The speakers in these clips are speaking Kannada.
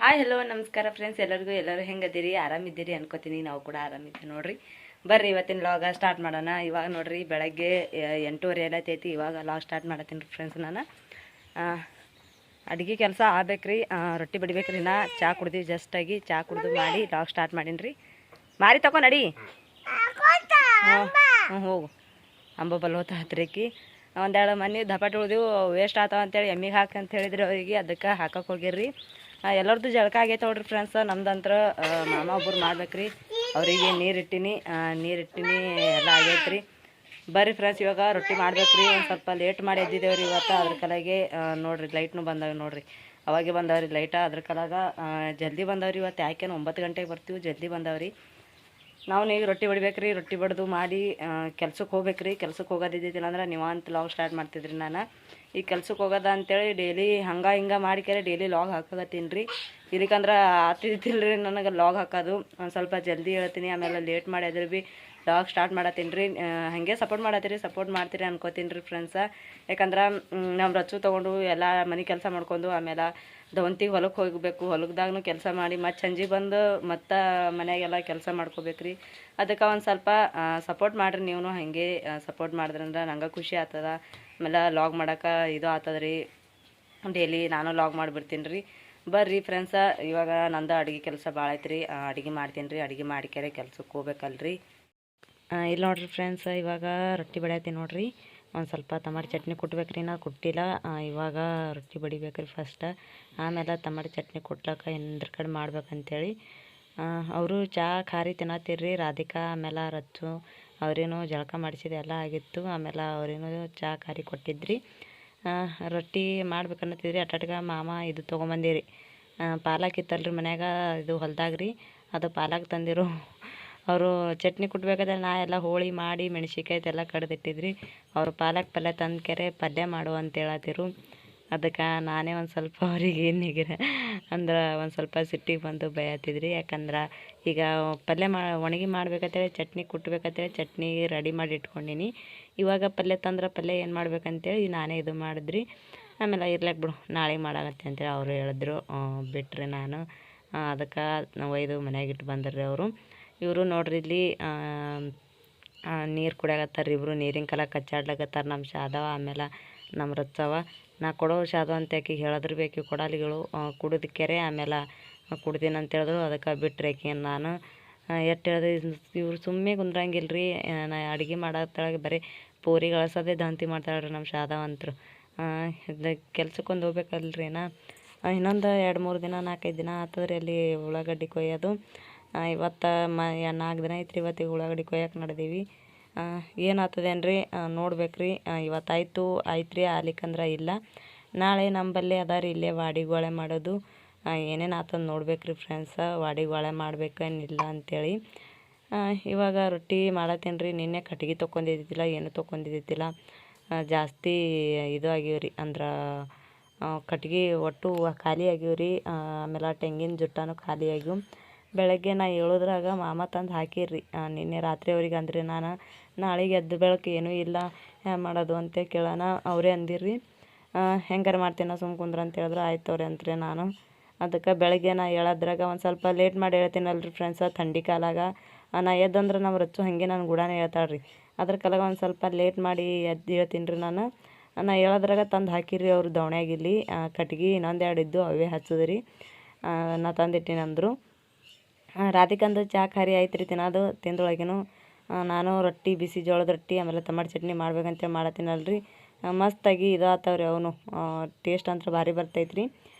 ಹಾಯ್ ಹಲೋ ನಮಸ್ಕಾರ ಫ್ರೆಂಡ್ಸ್, ಎಲ್ಲರೂ ಹೆಂಗದಿರಿ? ಆರಾಮಿದ್ದೀರಿ ಅನ್ಕೋತೀನಿ. ನಾವು ಕೂಡ ಆರಾಮಿದ್ದೀವಿ ನೋಡ್ರಿ. ಬರ್ರಿ ಇವತ್ತಿನ ಲಾಗ ಸ್ಟಾರ್ಟ್ ಮಾಡೋಣ. ಇವಾಗ ನೋಡ್ರಿ ಬೆಳಗ್ಗೆ 8:30 ಎಲ್ಲೈತಿ. ಇವಾಗ ಲಾಗ್ ಸ್ಟಾರ್ಟ್ ಮಾಡತ್ತೀನಿ ರೀ ಫ್ರೆಂಡ್ಸ್. ನಾನು ಅಡುಗೆ ಕೆಲಸ ಆಗ್ಬೇಕ್ರಿ. ರೊಟ್ಟಿ ಬಡಿಬೇಕ್ರಿ. ನಾ ಚಹಾ ಕುಡ್ದೀವಿ, ಜಸ್ಟಾಗಿ ಚಹಾ ಕುಡ್ದು ಮಾಡಿ ಲಾಗ್ ಸ್ಟಾರ್ಟ್ ಮಾಡೀನಿ ರೀ. ಮಾರಿ ತಗೊಂಡು ನಡಿ. ಹೋಗು ಅಂಬ ಬಲ್ವತ್ತ ಹತ್ತಿರಕ್ಕಿ ಒಂದೆರಡು ಮನೆ ದಪಾಟಿ ಉಳಿದೆವು, ವೇಸ್ಟ್ ಆತಾವ ಅಂತೇಳಿ ಎಮ್ಮಿಗೆ ಹಾಕಿ ಅಂತ ಹೇಳಿದ್ರಿ ಅವರಿಗೆ. ಅದಕ್ಕೆ ಹಾಕಕ್ಕೆ ಹೋಗಿರ್ರಿ. ಎಲ್ಲರದ್ದು ಜಳಕ ಆಗೈತೆ ನೋಡ್ರಿ ಫ್ರೆಂಡ್ಸ್. ನಮ್ದಂತ್ರ ಮಾಮ ಒಬ್ಬರು ಮಾಡ್ಬೇಕ್ರಿ. ಅವರಿಗೆ ನೀರಿಟ್ಟಿನಿ ಎಲ್ಲ ಆಗೈತ್ರಿ. ಬರ್ರಿ ಫ್ರೆಂಡ್ಸ್, ಇವಾಗ ರೊಟ್ಟಿ ಮಾಡ್ಬೇಕ್ರಿ. ಒಂದು ಸ್ವಲ್ಪ ಲೇಟ್ ಮಾಡಿ ಎದ್ದಿದ್ದೇವ್ರಿ ಇವತ್ತು. ಅದ್ರ ಕಲಾಗೆ ನೋಡ್ರಿ ಲೈಟ್ನು ಬಂದಾವೆ ನೋಡ್ರಿ. ಅವಾಗೆ ಬಂದವ್ರಿ ಲೈಟ. ಅದ್ರ ಕಲಾಗ ಜಲ್ದಿ ಬಂದವ್ರಿ ಇವತ್ತು. ಯಾಕೇನು 9 ಗಂಟೆಗೆ ಬರ್ತೀವಿ, ಜಲ್ದಿ ಬಂದವ್ರಿ. ನಾವು ಈಗ ರೊಟ್ಟಿ ಬಡಿಬೇಕ್ರಿ. ರೊಟ್ಟಿ ಬಡ್ದು ಮಾಡಿ ಕೆಲ್ಸಕ್ಕೆ ಹೋಗ್ಬೇಕ್ರಿ. ಕೆಲ್ಸಕ್ಕೆ ಹೋಗೋದಿದ್ದಿಲ್ಲ ಅಂದ್ರೆ ನೀವಂತ ಲಾಗ್ ಸ್ಟಾರ್ಟ್ ಮಾಡ್ತಿದ್ರಿ. ನಾನು ಈ ಕೆಲ್ಸಕ್ಕೆ ಹೋಗೋದ ಅಂತೇಳಿ ಡೈಲಿ ಹಿಂಗೆ ಮಾಡಿಕೆರೆ ಡೈಲಿ ಲಾಗ್ ಹಾಕತ್ತೀನಿ ರೀ. ಇಲ್ಲಿಕಂದ್ರೆ ಆತಿದ್ದಿಲ್ಲ ರೀ ನನಗೆ ಲಾಗ್ ಹಾಕೋದು. ಒಂದು ಸ್ವಲ್ಪ ಜಲ್ದಿ ಹೇಳ್ತೀನಿ, ಆಮೇಲೆ ಲೇಟ್ ಮಾಡಿ ಅದ್ರ ಭೀ ಲಾಗ್ ಸ್ಟಾರ್ಟ್ ಮಾಡತ್ತೀನಿ ರೀ. ಹಾಗೆ ಸಪೋರ್ಟ್ ಮಾಡ್ತೀರಿ ಅನ್ಕೋತೀನಿ ರೀ ಫ್ರೆಂಡ್ಸ. ಯಾಕಂದ್ರೆ ನಮ್ಮ ರಚ್ಚು ತೊಗೊಂಡು ಎಲ್ಲ ಮನೆ ಕೆಲಸ ಮಾಡ್ಕೊಂಡು ಆಮೇಲೆ ದವಂತಿಗೆ ಹೊಲಕ್ಕೆ ಹೋಗಬೇಕು. ಹೊಲದಾಗೂ ಕೆಲಸ ಮಾಡಿ ಮತ್ತು ಸಂಜೆ ಬಂದು ಮತ್ತು ಮನೆಯಾಗೆಲ್ಲ ಕೆಲಸ ಮಾಡ್ಕೋಬೇಕ್ರಿ. ಅದಕ್ಕೆ ಒಂದು ಸ್ವಲ್ಪ ಸಪೋರ್ಟ್ ಮಾಡಿರಿ. ನೀವು ಹಾಗೆ ಸಪೋರ್ಟ್ ಮಾಡಿದ್ರಂದ್ರೆ ನಂಗೆ ಖುಷಿ ಆಗ್ತದ. ಆಮೇಲೆ ಲಾಗ್ ಮಾಡೋಕೆ ಇದು ಆಗ್ತದ ರೀ. ಡೈಲಿ ನಾನು ಲಾಗ್ ಮಾಡಿಬಿಡ್ತೀನಿ ರೀ. ಬರ್ರಿ ಫ್ರೆಂಡ್ಸ, ಇವಾಗ ನಂದು ಅಡುಗೆ ಕೆಲಸ ಭಾಳ ಐತೆ ರೀ. ಅಡುಗೆ ಮಾಡ್ತೀನಿ ರೀ. ಅಡುಗೆ ಮಾಡಿಕೆರೆ ಕೆಲ್ಸಕ್ಕೆ ಹೋಗ್ಬೇಕಲ್ರಿ. ಇಲ್ಲಿ ನೋಡ್ರಿ ಫ್ರೆಂಡ್ಸ್, ಇವಾಗ ರೊಟ್ಟಿ ಬಡಿಯತ್ತೀನಿ ನೋಡ್ರಿ. ಒಂದು ಸ್ವಲ್ಪ ಟಮಾಟೆ ಚಟ್ನಿ ಕುಟ್ಬೇಕ್ರಿ. ನಾ ಕುಟ್ಟಿಲ್ಲ. ಇವಾಗ ರೊಟ್ಟಿ ಬಡಿಬೇಕ್ರಿ ಫಸ್ಟ್. ಆಮೇಲೆ ಟಮಾಟೆ ಚಟ್ನಿ ಕುಟ್ಲಕ್ಕೆ ಎಂದ್ರ ಕಡೆ ಮಾಡ್ಬೇಕಂತೇಳಿ ಅವರು ಚಹಾ ಖಾರಿ ತಿನ್ನತ್ತಿರ್ರಿ. ರಾಧಿಕಾ ಆಮೇಲೆ ರಚ್ಚು ಅವ್ರೇನು ಜಳಕ ಮಾಡಿಸಿದೆ ಎಲ್ಲ ಆಗಿತ್ತು. ಆಮೇಲೆ ಅವ್ರೇನು ಚಹಾ ಖಾರಿ ಕೊಟ್ಟಿದ್ರಿ. ರೊಟ್ಟಿ ಮಾಡ್ಬೇಕನ್ನತ್ತಿದ್ರಿ. ಅಟ್ಟಟ್ಗೆ ಮಾಮ ಇದು ತೊಗೊಂಬಂದಿರಿ, ಪಾಲಕ್ ಇತ್ತಲ್ರಿ ಮನ್ಯಾಗ, ಇದು ಹೊಲ್ದಾಗ್ರಿ. ಅದು ಪಾಲಕ್ ತಂದಿರು. ಅವರು ಚಟ್ನಿ ಕುಟ್ಬೇಕಾದ್ರೆ ನಾ ಎಲ್ಲ ಹೋಳಿ ಮಾಡಿ ಮೆಣಸಿಕಾಯಿ ಎಲ್ಲ ಕಡ್ದಿಟ್ಟಿದ್ರಿ. ಅವರು ಪಾಲಕ್ ಪಲ್ಯ ತಂದು ಪಲ್ಯ ಮಾಡು ಅಂತ ಹೇಳತ್ತಿರು. ಅದಕ್ಕೆ ನಾನೇ ಒಂದು ಸ್ವಲ್ಪ ಅವ್ರಿಗೆ ಏನಿಗೆ ಅಂದ್ರೆ ಒಂದು ಸ್ವಲ್ಪ ಸಿಟ್ಟಿಗೆ ಬಂದು ಬೈಯತ್ತಿದ್ರಿ. ಯಾಕಂದ್ರೆ ಈಗ ಪಲ್ಯ ಒಣಗಿ ಮಾಡ್ಬೇಕಂತೇಳಿ ಚಟ್ನಿ ಕುಟ್ಬೇಕಂತೇಳಿ ಚಟ್ನಿ ರೆಡಿ ಮಾಡಿ ಇಟ್ಕೊಂಡಿನಿ. ಇವಾಗ ಪಲ್ಯ ತಂದ್ರೆ ಪಲ್ಯ ಏನು ಮಾಡ್ಬೇಕಂತೇಳಿ ನಾನೇ ಇದು ಮಾಡಿದ್ರಿ. ಆಮೇಲೆ ಇರ್ಲಕ್ಕೆ ಬಿಡು, ನಾಳೆಗೆ ಮಾಡಾಕತ್ತೆ ಅಂತೇಳಿ ಅವರು ಹೇಳಿದ್ರು. ಬಿಟ್ರಿ ನಾನು ಅದಕ್ಕೆ ಒಯ್ದು ಮನೆಯಾಗ ಇಟ್ಟು ಬಂದ್ರಿ ಅವರು. ಇವರು ನೋಡ್ರಿ ಇಲ್ಲಿ ನೀರು ಕುಡಿಯಾಕತ್ತಾರ. ಇಬ್ಬರು ನೀರಿನ ಕಲ ಕಚ್ಚಾಡ್ಲಾಕತ್ತಾರ. ನಮ್ಮ ಶಾದವ ಆಮೇಲೆ ನಮ್ಮ ರಚ್ಚವ. ನಾ ಕೊಡೋ ಶಾದವ ಅಂತ ಆಕಿಗೆ ಹೇಳಿದ್ರು ಬೇಕು ಕೊಡಲಿಗಳು ಕುಡಿದಕ್ಕೆರೆ. ಆಮೇಲೆ ಕುಡ್ದೀನಿ ಅಂತ ಹೇಳಿದ್ರು. ಅದಕ್ಕೆ ಬಿಟ್ರೆ ಆಕಿ ನಾನು ಎಷ್ಟು ಹೇಳಿದೆ. ಇವ್ರು ಸುಮ್ಮನೆ ಕುಂದ್ರಂಗಿಲ್ಲ ರೀ. ನಾ ಅಡುಗೆ ಮಾಡತ್ತೊಳಗೆ ಬರೀ ಪೂರಿ ಗಳಸೋದೇ ದಂತಿ ಮಾಡ್ತಾಳ್ರಿ ನಮ್ಮ ಶಾದವಂತರು. ಕೆಲ್ಸಕ್ಕೊಂದು ಹೋಗ್ಬೇಕಲ್ರಿ. ಇನ್ನೊಂದು 2-3 ದಿನ 4-5 ದಿನ ಆಗ್ತದ್ರಿ ಅಲ್ಲಿ ಉಳ್ಳಾಗಡ್ಡಿ ಕೊಯ್ಯೋದು. ಇವತ್ತು 4 ದಿನ ಐತ್ರಿ. ಇವತ್ತಿಗೆ ಉಳ್ಳಾಗಡ್ಡಿ ಕೊಯ್ಯಕ್ಕೆ ನಡೆದೀವಿ. ಏನು ಆಗ್ತದೇನ್ರಿ ನೋಡ್ಬೇಕ್ರಿ. ಇವತ್ತಾಯ್ತು ರೀ, ಆಲಿಕ್ಕಂದ್ರೆ ಇಲ್ಲ. ನಾಳೆ ನಂಬಲ್ಲಿ ಅದ ರೀ ಇಲ್ಲೇ ವಾಡಿಗೋಳೆ ಮಾಡೋದು. ಏನೇನು ಆತದ ನೋಡ್ಬೇಕ್ರಿ ಫ್ರೆಂಡ್ಸ. ವಾಡಿಗೋಳೆ ಮಾಡ್ಬೇಕೇನಿಲ್ಲ ಅಂಥೇಳಿ ಇವಾಗ ರೊಟ್ಟಿ ಮಾಡತ್ತೀನಿ ರೀ. ನಿನ್ನೆ ಕಟ್ಗೆ ತೊಗೊಂಡಿದ್ದಿಲ್ಲ, ಏನು ತೊಗೊಂಡಿದ್ದಿಲ್ಲ. ಜಾಸ್ತಿ ಇದು ಆಗಿವ್ರಿ. ಅಂದ್ರೆ ಕಟ್ಗೆ ಒಟ್ಟು ಖಾಲಿ ಆಗಿವ್ರಿ. ಆಮೇಲೆ ತೆಂಗಿನ ಜುಟ್ಟನೂ ಖಾಲಿ ಆಗ್ಯವು. ಬೆಳಗ್ಗೆ ನಾ ಹೇಳೋದ್ರಾಗ ಮಾಮ ತಂದು ಹಾಕಿರ್ರಿ. ನಿನ್ನೆ ರಾತ್ರಿ ಅವ್ರಿಗೆ ಅಂದ್ರಿ ನಾನು, ನಾಳೆಗೆ ಎದ್ದು ಬೆಳಕು ಏನೂ ಇಲ್ಲ, ಹ್ಯಾಂಗೆ ಮಾಡೋದು ಅಂತ ಕೇಳೋಣ. ಅವರೇ ಅಂದಿರ್ರಿ ಹೆಂಗಾರು ಮಾಡ್ತೀನಿ ಸುಮ್ಮ ಕುಂದ್ರ ಅಂತ ಹೇಳಿದ್ರು. ಆಯ್ತು ಅವ್ರೆ ಅಂತ್ರಿ ನಾನು. ಅದಕ್ಕೆ ಬೆಳಗ್ಗೆ ನಾ ಹೇಳೋದ್ರಾಗ ಒಂದು ಸ್ವಲ್ಪ ಲೇಟ್ ಮಾಡಿ ಹೇಳ್ತೀನಲ್ರಿ ಫ್ರೆಂಡ್ಸ. ಥಂಡಿ ಕಾಲಾಗ ನಾ ಎದ್ದಂದ್ರೆ ನಮ್ಮ ರಚ್ಚು ಹಾಗೆ ನಾನು ಗೂಡನೇ ಹೇಳ್ತಾಳ್ರಿ. ಅದ್ರ ಕಾಲಾಗ ಒಂದು ಸ್ವಲ್ಪ ಲೇಟ್ ಮಾಡಿ ಎದ್ದು ಹೇಳ್ತೀನಿ ರೀ ನಾನು. ನಾ ಹೇಳೋದ್ರಾಗ ತಂದು ಹಾಕಿರಿ ಅವರು ದವಣ್ಯಾಗಿಲ್ಲಿ ಕಟ್ಗೆ. ಇನ್ನೊಂದು 2 ಇದ್ದು ಅವೇ ಹಚ್ಚದ್ರಿ. ನಾ ತಂದಿಟ್ಟಿನಿ ಅಂದರು. ರಾಧಿಕಂದು ಚಹಾ ಖಾರಿ ಆಯ್ತು ರೀ ತಿನ್ನೋದು. ತಿಂದೊಳಗೇನು ನಾನು ರೊಟ್ಟಿ, ಬಿಸಿ ಜೋಳದ ರೊಟ್ಟಿ ಆಮೇಲೆ ಟಮಾಟೆ ಚಟ್ನಿ ಮಾಡ್ಬೇಕಂತೇಳಿ ಮಾಡತ್ತೀನಲ್ರಿ. ಮಸ್ತಾಗಿ ಇದು ಆತಾವ್ರಿ. ಅವನು ಟೇಸ್ಟ್ ಅಂತ ಭಾರಿ ಬರ್ತೈತ್ರಿ.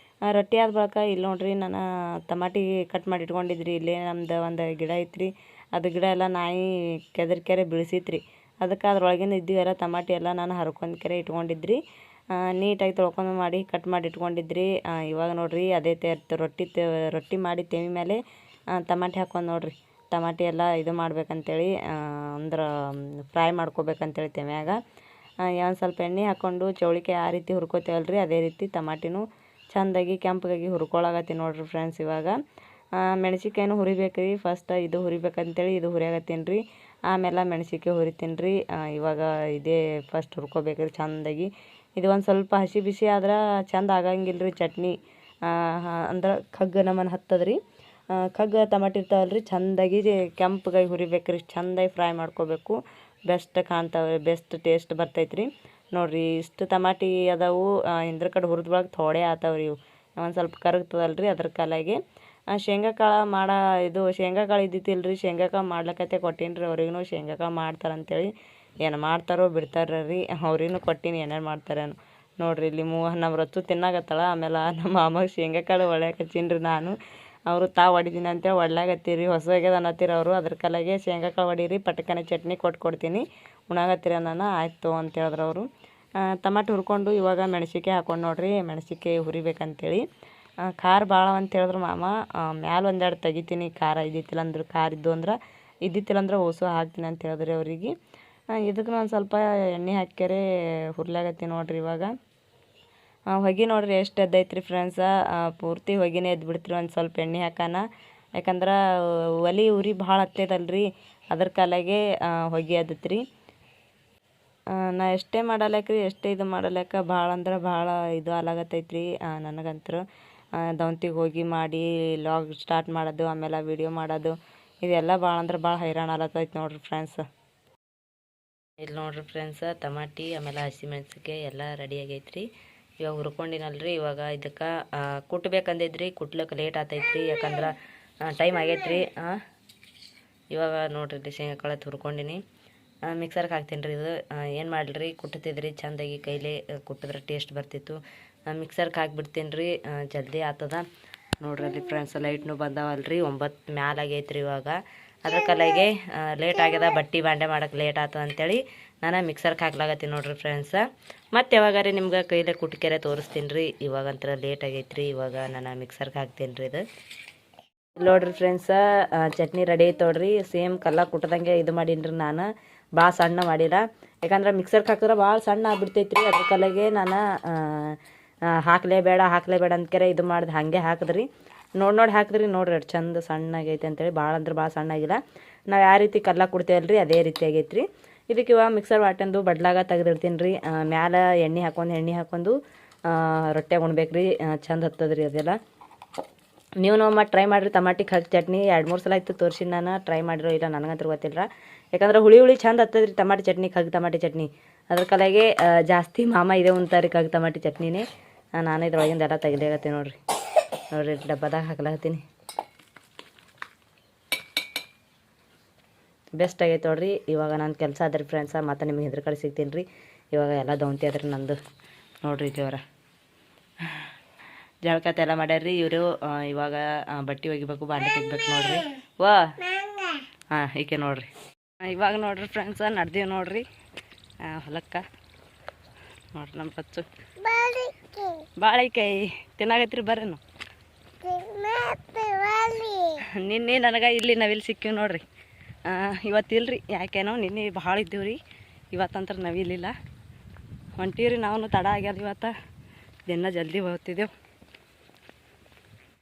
ರೊಟ್ಟಿ ಆದ ಬಳಿಕ ಇಲ್ಲಿ ನೋಡ್ರಿ ನಾನು ಟಮಾಟಿ ಕಟ್ ಮಾಡಿ ಇಟ್ಕೊಂಡಿದ್ರಿ. ಇಲ್ಲೇ ನಮ್ದು ಒಂದು ಗಿಡ ಐತ್ರಿ. ಅದು ಗಿಡ ಎಲ್ಲ ನಾಯಿ ಕೆರೆ ಬೀಳಿಸಿತ್ರಿ. ಅದಕ್ಕೆ ಅದ್ರೊಳಗಿನ ಇದ್ದೀವಿ ಎಲ್ಲ ಟಮಾಟಿ ಎಲ್ಲ ನಾನು ಹರ್ಕೊಂಡ್ ಇಟ್ಕೊಂಡಿದ್ರಿ. ನೀಟಾಗಿ ತೊಳ್ಕೊಂಡು ಮಾಡಿ ಕಟ್ ಮಾಡಿ ಇಟ್ಕೊಂಡಿದ್ರಿ. ಇವಾಗ ನೋಡ್ರಿ ಅದೇ ರೊಟ್ಟಿ ಮಾಡಿ ತೆವಿ ಮೇಲೆ ಟಮಾಟಿ ಹಾಕ್ಕೊಂಡು ನೋಡ್ರಿ. ಟಮಾಟಿ ಎಲ್ಲ ಇದು ಮಾಡ್ಬೇಕಂತೇಳಿ ಅಂದ್ರೆ ಫ್ರೈ ಮಾಡ್ಕೋಬೇಕಂತೇಳಿ ತೆಮ್ಯಾಗ ಒಂದು ಸ್ವಲ್ಪ ಎಣ್ಣೆ ಹಾಕ್ಕೊಂಡು ಚೌಳಿಕಾಯಿ ಆ ರೀತಿ ಹುರ್ಕೋತೇವಲ್ರಿ, ಅದೇ ರೀತಿ ಟಮಾಟಿನೂ ಚೆಂದಾಗಿ ಕೆಂಪಗಾಗಿ ಹುರ್ಕೊಳಕತ್ತೀನಿ ನೋಡ್ರಿ ಫ್ರೆಂಡ್ಸ್. ಇವಾಗ ಮೆಣಸಿನ್ಕಾಯಿನೂ ಹುರಿಬೇಕ್ರಿ. ಫಸ್ಟ್ ಇದು ಹುರಿಬೇಕಂತೇಳಿ ಇದು ಹುರಿಯಾಕತ್ತೀನಿ ರೀ. ಆಮೇಲೆ ಮೆಣಸಿನ್ಕಾಯಿ ಹುರಿತೀನಿ ರೀ. ಇವಾಗ ಇದೇ ಫಸ್ಟ್ ಹುರ್ಕೋಬೇಕ್ರಿ ಚೆಂದಾಗಿ. ಇದು ಒಂದು ಸ್ವಲ್ಪ ಹಸಿ ಬಿಸಿ ಆದ್ರೆ ಚೆಂದ ಆಗಂಗಿಲ್ಲ ರೀ ಚಟ್ನಿ. ಅಂದ್ರೆ ಕಗ್ಗ ನಮನ್ ಹತ್ತದ್ರಿ. ಕಗ್ಗ ಟಮಾಟಿ ಇರ್ತಾವಲ್ರಿ, ಚೆಂದಾಗಿ ಕೆಂಪಗಾಗಿ ಹುರಿಬೇಕ್ರಿ, ಚೆಂದಾಗಿ ಫ್ರೈ ಮಾಡ್ಕೋಬೇಕು. ಬೆಸ್ಟ್ ಕಾಣ್ತಾವೆ, ಬೆಸ್ಟ್ ಟೇಸ್ಟ್ ಬರ್ತೈತ್ರಿ. ನೋಡಿರಿ ಇಷ್ಟು ಟಮಾಟಿ ಅದಾವು. ಹಿಂದ್ರ ಕಡೆ ಹುರಿದ ಒಳಗೆ ಥೋಡೆ ಆತಾವ್ರಿ ಇವು, ಒಂದು ಸ್ವಲ್ಪ ಕರಗ್ತದಲ್ರಿ ಅದ್ರ ಕಾಲಾಗಿ. ಶೇಂಗಾ ಕಾಳು ಇದು ಶೇಂಗಾ ಕಾಳು ಇದ್ದಿತ್ತಿಲ್ರಿ, ಶೇಂಗಾ ಕಾಳು ಮಾಡ್ಲಕತ್ತೆ ಕೊಟ್ಟೀನಿ ರೀ ಅವ್ರಿಗೂ. ಶೇಂಗಾ ಕಾಳು ಮಾಡ್ತಾರಂತೇಳಿ ಏನು ಮಾಡ್ತಾರೋ ಬಿಡ್ತಾರ ರೀ, ಅವ್ರಿಗೂ ಕೊಟ್ಟೀನಿ ಏನೇನು ಮಾಡ್ತಾರೇನು. ನೋಡಿರಿ ಇಲ್ಲಿ ನಮ್ಮ ರೊಚ್ಚು ತಿನ್ನಾಗತ್ತಳ. ಆಮೇಲೆ ನಮ್ಮ ಮಾಮಗೆ ಶೇಂಗಾ ಕಾಳು ಒಳ್ಯಾಕೆ ಹಚ್ಚೀನಿ ರೀ ನಾನು. ಅವರು ಹೊಡಿತೀನಿ ಅಂತೇಳಿ ಒಡ್ಲಾಗತ್ತೀರಿ, ಹೊಸವಾಗ್ಯದ ಅನ್ನತ್ತೀರಿ ಅವರು. ಅದ್ರ ಕಾಲಾಗೆ ಶೇಂಗಾ ಕಾಳು ಹೊಡೀರಿ, ಪಟಕನೆ ಚಟ್ನಿ ಕೊಡ್ತೀನಿ ಉಣಾಗತ್ತೀರ ನಾನು. ಆಯಿತು ಅಂತ ಹೇಳಿದ್ರು ಅವರು. ಟಮಾಟೆ ಹುರ್ಕೊಂಡು ಇವಾಗ ಮೆಣಸಿನ್ಕಾಯಿ ಹಾಕೊಂಡು ನೋಡಿರಿ, ಮೆಣಸಿನ್ಕಾಯಿ ಹುರಿಬೇಕಂತೇಳಿ. ಖಾರ ಭಾಳ ಅಂತ ಹೇಳಿದ್ರು ಮಾಮ. ಮ್ಯಾಲೆ ಒಂದೆರಡು ತೆಗಿತೀನಿ, ಖಾರ ಇದ್ದಿತ್ತಿಲ್ಲ ಅಂದ್ರೆ ಓಸು ಹಾಕ್ತೀನಿ ಅಂತ ಹೇಳಿದ್ರಿ ಅವ್ರಿಗೆ. ಇದಕ್ಕೆ ಒಂದು ಸ್ವಲ್ಪ ಎಣ್ಣೆ ಹಾಕ್ಯಾರೆ ಹುರ್ಲಾಗತ್ತೀನಿ ನೋಡಿರಿ ಇವಾಗ. ಹೊಗೆ ನೋಡಿರಿ ಎಷ್ಟು ಎದ್ದೈತ್ರಿ ಫ್ರೆಂಡ್ಸ, ಪೂರ್ತಿ ಹೊಗೆನೇ ಎದ್ದು ಬಿಡ್ತೀರಿ ಒಂದು ಸ್ವಲ್ಪ ಎಣ್ಣೆ ಹಾಕೋಣ. ಯಾಕಂದ್ರೆ ಒಲೆ ಉರಿ ಭಾಳ ಹತ್ತೈತಲ್ರಿ, ಅದ್ರ ಕಾಲಾಗೆ ಹೊಗೆ ಎದ್ದತ್ರಿ. ನಾ ಎಷ್ಟೇ ಮಾಡಲ್ಯಾಕ್ರಿ, ಎಷ್ಟೇ ಇದು ಮಾಡಲ್ಯಾಕ ಭಾಳ ಅಂದ್ರೆ ಭಾಳ ಇದು ಆಲಾಗತ್ತೈತ್ರಿ ನನಗಂತೂ. ದವಂತಿಗೆ ಹೋಗಿ ಮಾಡಿ ಲಾಗ್ ಸ್ಟಾರ್ಟ್ ಮಾಡೋದು, ಆಮೇಲೆ ವೀಡಿಯೋ ಮಾಡೋದು, ಇದೆಲ್ಲ ಭಾಳ ಅಂದ್ರೆ ಭಾಳ ಹೈರಾಣ ಆಲತ್ತೈತೆ ನೋಡಿರಿ ಫ್ರೆಂಡ್ಸ್. ಇಲ್ಲಿ ನೋಡಿರಿ ಫ್ರೆಂಡ್ಸ, ಟಮಾಟಿ ಆಮೇಲೆ ಹಸಿಮೆಣ್ಸಿನ್ಕಾಯಿ ಎಲ್ಲ ರೆಡಿ ಆಗೈತ್ರಿ. ಇವಾಗ ಹುರ್ಕೊಂಡಿನಲ್ರಿ, ಇವಾಗ ಇದಕ್ಕೆ ಕುಟ್ಬೇಕಂದಿದ್ರಿ, ಕುಟ್ಲಕ್ಕೆ ಲೇಟ್ ಆತೈತ್ರಿ, ಯಾಕಂದ್ರೆ ಟೈಮ್ ಆಗೈತ್ರಿ. ಇವಾಗ ನೋಡಿರಿ ಇಲ್ಲಿ ಶೇಂಗಾ ಕಾಳು ಹುರ್ಕೊಂಡಿನಿ, ಮಿಕ್ಸರ್ಗೆ ಹಾಕ್ತೀನಿ ರೀ. ಇದು ಏನು ಮಾಡಲ್ರಿ, ಕುಟ್ತಿದ್ರಿ ಚೆಂದಾಗಿ ಕೈಲೇ ಕುಟ್ಟಿದ್ರೆ ಟೇಸ್ಟ್ ಬರ್ತಿತ್ತು. ಮಿಕ್ಸರ್ಗೆ ಹಾಕ್ಬಿಡ್ತೀನಿ ರೀ, ಜಲ್ದಿ ಆಗ್ತದ. ನೋಡ್ರಿ ಅಲ್ಲಿ ಫ್ರೆಂಡ್ಸ್ ಲೈಟ್ನು ಬಂದಾವಲ್ರಿ, 9 ಮ್ಯಾಲೆ ಆಗೈತ್ರಿ ಇವಾಗ. ಅದ್ರ ಕಲಾಗೆ ಲೇಟ್ ಆಗ್ಯದ, ಬಟ್ಟೆ ಬಾಂಡೆ ಮಾಡೋಕೆ ಲೇಟ್ ಆಗ್ತದ ಅಂತೇಳಿ ನಾನು ಮಿಕ್ಸರ್ಗೆ ಹಾಕ್ಲಾಗತ್ತೀನಿ ನೋಡಿರಿ ಫ್ರೆಂಡ್ಸ. ಮತ್ತು ಯಾವಾಗಾರಿ ನಿಮ್ಗೆ ಕೈಲೇ ಕುಟ್ಕೆರೆ ತೋರಿಸ್ತೀನಿ ರೀ. ಇವಾಗಂತರ ಲೇಟ್ ಆಗೈತ್ರಿ, ಇವಾಗ ನಾನು ಮಿಕ್ಸರ್ಗೆ ಹಾಕ್ತೀನಿ ರೀ. ಇದು ನೋಡಿರಿ ಫ್ರೆಂಡ್ಸ, ಚಟ್ನಿ ರೆಡಿ ಐತೆ ನೋಡ್ರಿ. ಸೇಮ್ ಕಲ್ಲ ಕುಟ್ಟದಂಗೆ ಇದು ಮಾಡೀನಿ ರೀ ನಾನು, ಭಾಳ ಸಣ್ಣ ಮಾಡಿಲ್ಲ. ಯಾಕಂದ್ರೆ ಮಿಕ್ಸರ್ಗೆ ಹಾಕಿದ್ರೆ ಭಾಳ ಸಣ್ಣ ಆಗ್ಬಿಡ್ತೈತ್ರಿ, ಅದ್ರ ಕಲಾಗೆ ನಾನು ಹಾಕಲೇಬೇಡ ಅಂದ್ಕೆರೆ ಇದು ಮಾಡ್ದೆ, ಹಾಗೆ ಹಾಕಿದ್ರಿ. ನೋಡಿ ಹಾಕಿದ್ರಿ. ನೋಡ್ರಿ ಎಷ್ಟು ಚಂದ ಸಣ್ಣಗೈತೆ ಅಂತೇಳಿ, ಭಾಳ ಅಂದ್ರೆ ಭಾಳ ಸಣ್ಣ ಆಗಿಲ್ಲ. ನಾವು ಯಾವ ರೀತಿ ಕಲ್ಲ ಕುಡ್ತೇವಲ್ರಿ ಅದೇ ರೀತಿ ಆಗೈತ್ರಿ. ಇದಕ್ಕೆ ಇವಾಗ ಮಿಕ್ಸರ್ ವಾಟಂದು ಬಡ್ಲಾಗ ತೆಗೆದಿಡ್ತೀನಿ ರೀ. ಮ್ಯಾಲೆ ಎಣ್ಣೆ ಹಾಕೊಂಡು ರೊಟ್ಟೆ ಉಣ್ಬೇಕ್ರಿ, ಚಂದ ಹತ್ತದ್ರಿ ಅದೆಲ್ಲ. ನೀವು ಮತ್ತೆ ಟ್ರೈ ಮಾಡಿರಿ ಟಮಾಟಿಗೆ ಹಾಕಿ ಚಟ್ನಿ. 2-3 ಸಲ ಆಯ್ತು ತೋರಿಸಿ ನಾನು, ಟ್ರೈ ಮಾಡಿರೋ ಇಲ್ಲ ನನಗಂತೂ ಗೊತ್ತಿಲ್ಲ. ಯಾಕಂದ್ರೆ ಹುಳಿ ಚಂದ ಹತ್ತದ್ರಿ ಟಮಾಟಿ ಚಟ್ನಿ, ಕಗ್ ಟಮಾಟಿ ಚಟ್ನಿ. ಅದ್ರ ಕಲಾಗೆ ಜಾಸ್ತಿ ಮಾಮ ಇದೇ ಉಣ್ತಾರೆ ಕಗ್ ಟಮಾಟಿ ಚಟ್ನಿನೇ. ನಾನು ಇದ್ರೊಳಗಿಂದ ಎಲ್ಲ ತೆಗೆದಾಗತ್ತೀನಿ ನೋಡ್ರಿ ಡಬ್ಬದಾಗ ಹಾಕ್ಲಾಗತ್ತೀನಿ. ಬೆಸ್ಟ್ ಆಗೈತೆ ನೋಡ್ರಿ. ಇವಾಗ ನನ್ನ ಕೆಲಸ ಅದ್ರಿ ಫ್ರೆಂಡ್ಸ, ಮತ್ತು ನಿಮ್ಗೆ ಇದ್ರ ಕಡೆ ಸಿಗ್ತೀನಿ ರೀ. ಇವಾಗ ಎಲ್ಲ ದೌಂತಿ ಅದ್ರಿ ನಂದು. ನೋಡ್ರಿ ದೇವರ ಜಳಕತ್ತೆ ಎಲ್ಲ ಮಾಡ್ಯಾರ್ರಿ ಇವರು. ಇವಾಗ ಬಟ್ಟೆ ಒಗಿಬೇಕು, ಬಾಂಡೆ ತೆಗಿಬೇಕು ನೋಡ್ರಿ. ಈಕೆ ನೋಡ್ರಿ. ಇವಾಗ ನೋಡ್ರಿ ಫ್ರೆಂಡ್ಸ ನಡ್ದೀವಿ ನೋಡ್ರಿ ಹೊಲಕ್ಕೆ. ನೋಡ್ರಿ ನಮ್ಮ ಪಚ್ಚು ಬಾಳೆಕಾಯಿ ತಿನ್ನಾಗತ್ರಿ, ಬರ್ರೇನು. ನಿನ್ನೆ ನನಗೆ ಇಲ್ಲಿ ನವಿಲು ಸಿಕ್ಕಿವಿ ನೋಡ್ರಿ. ಇವತ್ತಿಲ್ರಿ, ಯಾಕೇನೋ ನಿನ್ನೆ ಭಾಳ ಇದ್ದೀವಿ ರೀ. ಇವತ್ತಂತ್ರ ನವಿಲಿಲ್ಲ. ಹೊಂಟೀವ್ರಿ ನಾವು, ತಡ ಆಗ್ಯದ ಇವತ್ತು. ದಿನ ಜಲ್ದಿ ಹೋಗ್ತಿದ್ದೆವು.